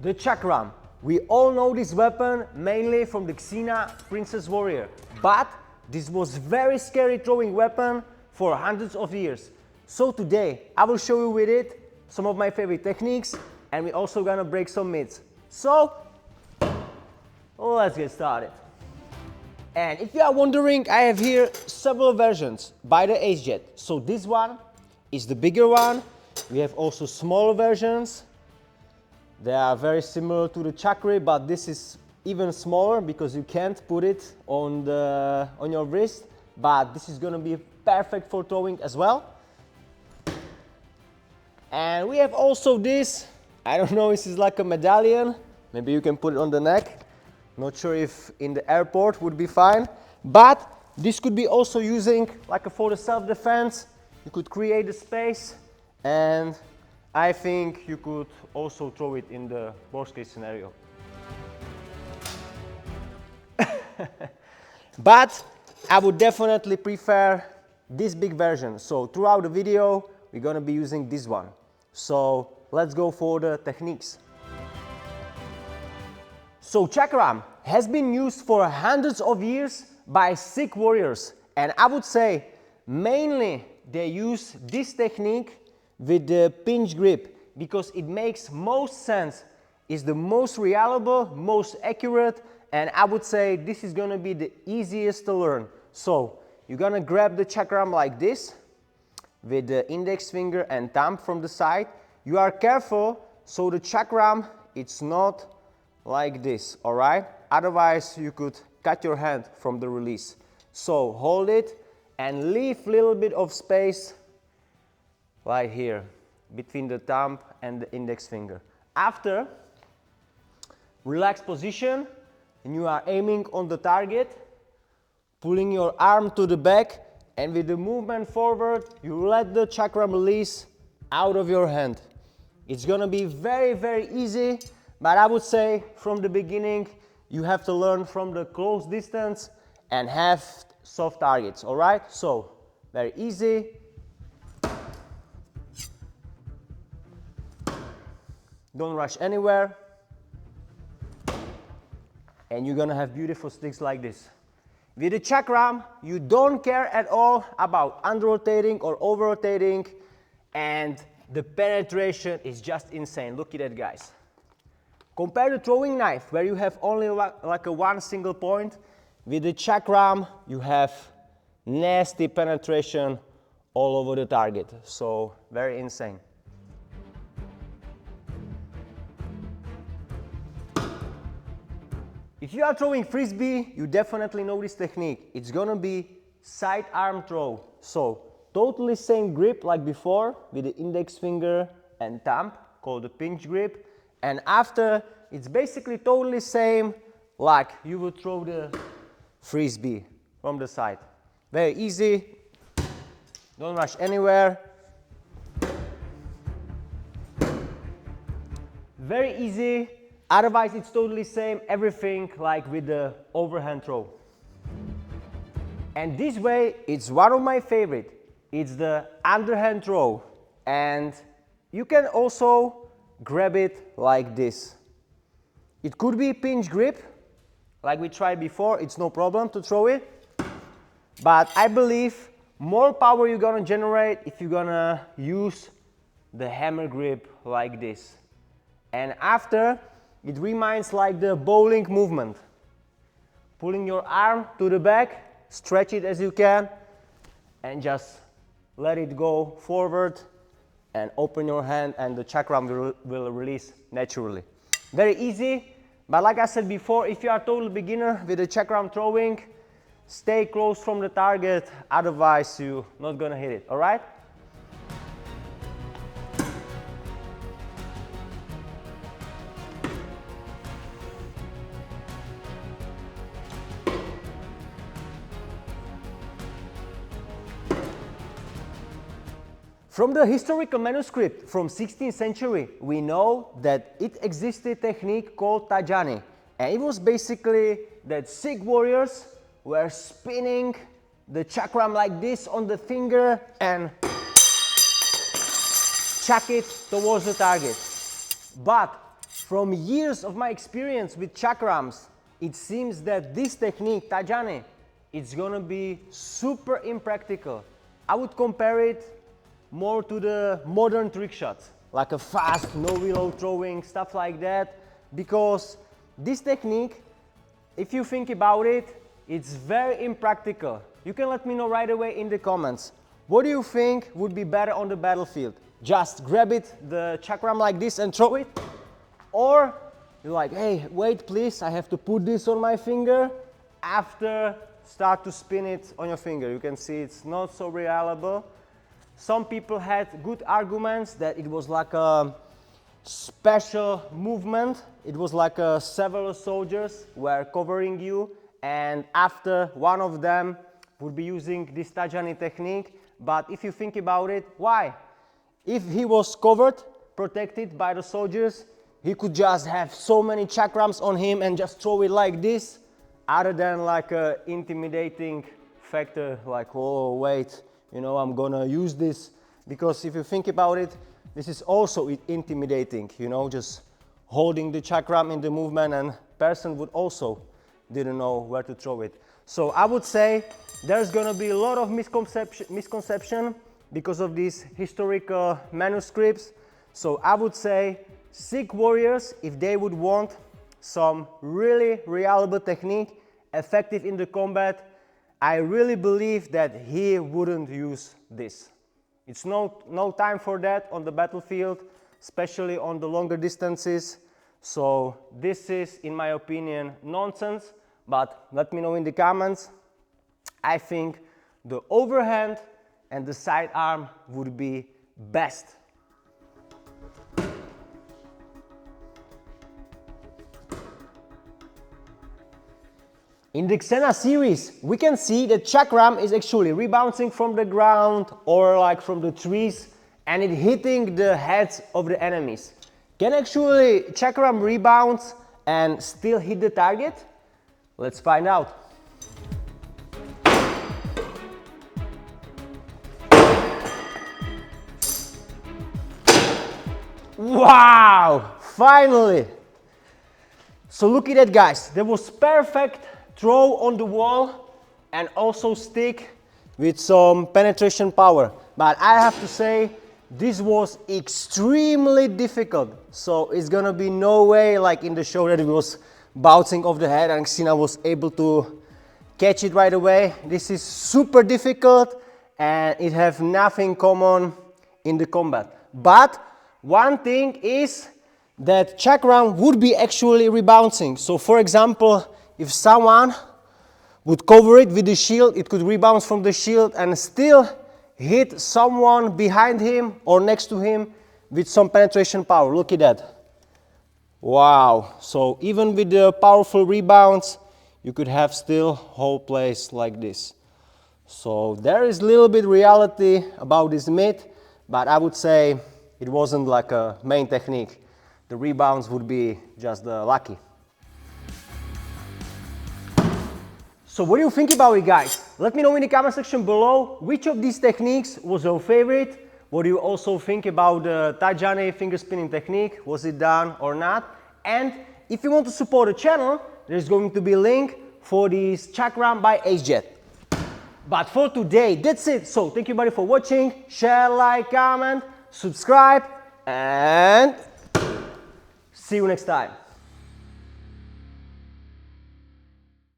The Chakram. We all know this weapon mainly from the XENA Princess Warrior, but this was very scary throwing weapon for hundreds of years. So today I will show you with it some of my favorite techniques, and we're also gonna break some myths. So let's get started. And if you are wondering, I have here several versions by the Ace Jet. So this one is the bigger one. We have also smaller versions. They are very similar to the Chakra, but this is even smaller because you can't put it on your wrist. But this is gonna be perfect for throwing as well. And we have also this, I don't know, this is like a medallion. Maybe you can put it on the neck. Not sure if in the airport would be fine. But this could be also using like for the self-defense. You could create a space, and I think you could also throw it in the worst case scenario. But I would definitely prefer this big version. So throughout the video, we're gonna be using this one. So let's go for the techniques. So Chakram has been used for hundreds of years by Sikh warriors. And I would say mainly they use this technique with the pinch grip because it makes most sense. It's the most reliable, most accurate, and I would say this is gonna be the easiest to learn. So you're gonna grab the Chakram like this with the index finger and thumb from the side. You are careful so the Chakram, it's not like this, all right? Otherwise you could cut your hand from the release. So hold it and leave a little bit of space right here between the thumb and the index finger. After, relaxed position, and you are aiming on the target, pulling your arm to the back, and with the movement forward, you let the Chakram release out of your hand. It's gonna be very, very easy, but I would say from the beginning, you have to learn from the close distance and have soft targets, all right? So, very easy. Don't rush anywhere. And you're gonna have beautiful sticks like this. With the Chakram, you don't care at all about under-rotating or over-rotating, and the penetration is just insane. Look at that, guys. Compare the throwing knife, where you have only like a one single point. With the Chakram, you have nasty penetration all over the target. So, very insane. If you are throwing frisbee, you definitely know this technique. It's gonna be sidearm throw. So, totally same grip like before with the index finger and thumb, called the pinch grip. And after, it's basically totally same like you would throw the frisbee from the side. Very easy. Don't rush anywhere. Very easy. Otherwise, it's totally same, everything like with the overhand throw. And this way, it's one of my favorite. It's the underhand throw. And you can also grab it like this. It could be pinch grip, like we tried before. It's no problem to throw it. But I believe more power you're gonna generate if you're gonna use the hammer grip like this. And after, it reminds like the bowling movement. Pulling your arm to the back, stretch it as you can, and just let it go forward and open your hand, and the Chakram will release naturally. Very easy, but like I said before, if you are a total beginner with the Chakram throwing, stay close from the target, otherwise you're not gonna hit it, all right? From the historical manuscript from 16th century, we know that it existed a technique called Tajani. And it was basically that Sikh warriors were spinning the Chakram like this on the finger and chuck it towards the target. But From years of my experience with chakrams, it seems that this technique, Tajani, it's gonna be super impractical. I would compare it more to the modern trick shots, like a fast, no reload throwing, stuff like that, because this technique, if you think about it, it's very impractical. You can let me know right away in the comments. What do you think would be better on the battlefield? Just grab it, the chakram like this and throw it? Or you're like, hey, wait please, I have to put this on my finger, after start to spin it on your finger. You can see it's not so reliable. Some people had good arguments that it was like a special movement. It was like several soldiers were covering you, and after one of them would be using this Tajani technique. But if you think about it, why? If he was covered, protected by the soldiers, he could just have so many chakrams on him and just throw it like this, other than like a intimidating factor, like, oh wait, you know, I'm gonna use this. Because if you think about it, this is also intimidating, you know, just holding the chakram in the movement, and person would also didn't know where to throw it. So I would say there's gonna be a lot of misconception because of these historical manuscripts. So I would say Sikh warriors, if they would want some really reliable technique, effective in the combat, I really believe that he wouldn't use this. It's no time for that on the battlefield, especially on the longer distances. So this is, in my opinion, nonsense, but let me know in the comments. I think the overhand and the sidearm would be best. In the XENA series, we can see that chakram is actually rebounding from the ground or like from the trees, and it hitting the heads of the enemies. Can actually chakram rebound and still hit the target? Let's find out. Wow! Finally! So look at that, guys. There was perfect throw on the wall and also stick with some penetration power. But I have to say, this was extremely difficult. So it's gonna be no way like in the show that it was bouncing off the head and XENA was able to catch it right away. This is super difficult and it has nothing common in the combat. But one thing is that chakram would be actually rebounding. So for example, if someone would cover it with the shield, it could rebound from the shield and still hit someone behind him or next to him with some penetration power. Look at that. Wow. So even with the powerful rebounds, you could have still whole place like this. So there is a little bit reality about this myth, but I would say it wasn't like a main technique. The rebounds would be just lucky. So what do you think about it, guys? Let me know in the comment section below which of these techniques was your favorite. What do you also think about the Tajani finger spinning technique? Was it done or not? And if you want to support the channel, there's going to be a link for this chakram by HJet. But for today, that's it. So thank you, buddy, for watching. Share, like, comment, subscribe, and see you next time.